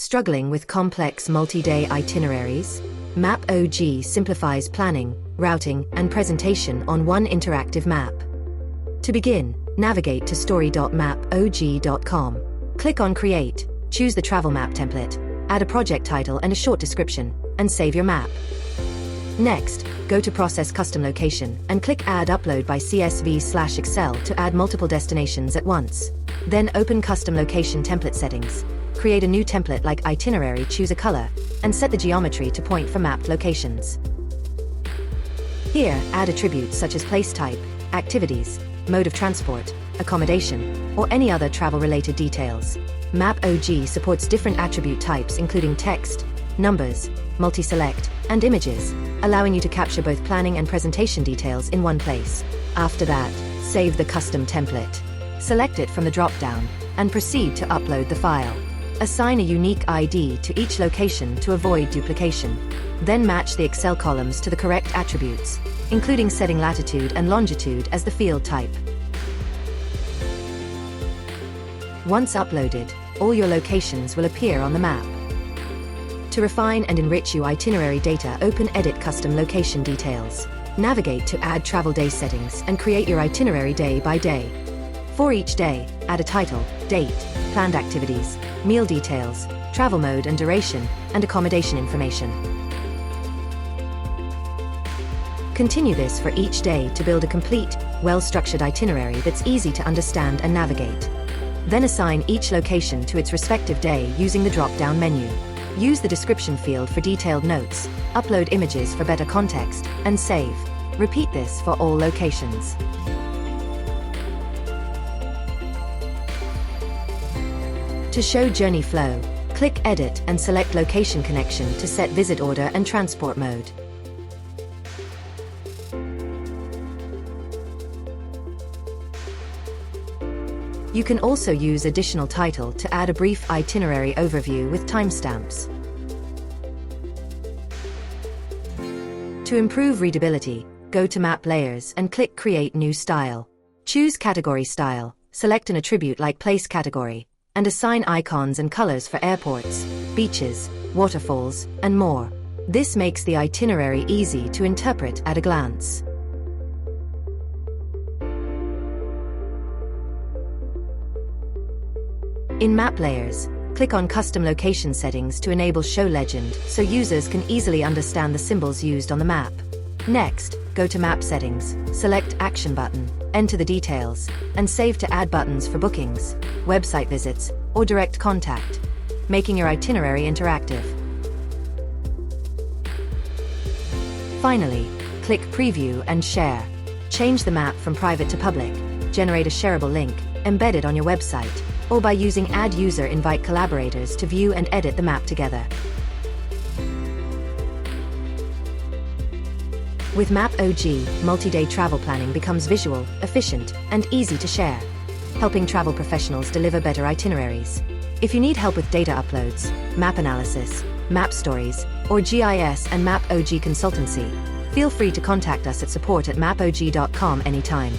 Struggling with complex multi-day itineraries? MAPOG simplifies planning, routing, and presentation on one interactive map. To begin, navigate to story.mapog.com. Click on Create, choose the travel map template, add a project title and a short description, and save your map. Next, go to Process Custom Location and click Add Upload by CSV/Excel to add multiple destinations at once. Then open Custom Location Template Settings. Create a new template like Itinerary, choose a color, and set the geometry to point for mapped locations. Here, add attributes such as place type, activities, mode of transport, accommodation, or any other travel-related details. MAPOG supports different attribute types including text, numbers, multi-select, and images, allowing you to capture both planning and presentation details in one place. After that, save the custom template. Select it from the drop-down, and proceed to upload the file. Assign a unique ID to each location to avoid duplication. Then match the Excel columns to the correct attributes, including setting latitude and longitude as the field type. Once uploaded, all your locations will appear on the map. To refine and enrich your itinerary data, open Edit Custom Location Details. Navigate to Add Travel Day Settings and create your itinerary day by day. For each day, add a title, date, planned activities, meal details, travel mode and duration, and accommodation information. Continue this for each day to build a complete, well-structured itinerary that's easy to understand and navigate. Then assign each location to its respective day using the drop-down menu. Use the description field for detailed notes, upload images for better context, and save. Repeat this for all locations. To show journey flow, click Edit and select Location Connection to set visit order and transport mode. You can also use additional title to add a brief itinerary overview with timestamps. To improve readability, go to Map Layers and click Create New Style. Choose Category Style, select an attribute like Place Category, and assign icons and colors for airports, beaches, waterfalls, and more. This makes the itinerary easy to interpret at a glance. In Map Layers, click on Custom Location Settings to enable Show Legend so users can easily understand the symbols used on the map. Next, go to Map Settings, select Action button, enter the details, and save to add buttons for bookings, website visits, or direct contact, making your itinerary interactive. Finally, click Preview and Share. Change the map from private to public, generate a shareable link, embed it on your website, or by using Add User invite collaborators to view and edit the map together. With MAPOG, multi-day travel planning becomes visual, efficient, and easy to share, helping travel professionals deliver better itineraries. If you need help with data uploads, map analysis, map stories, or GIS and MAPOG consultancy, feel free to contact us at support@mapog.com anytime.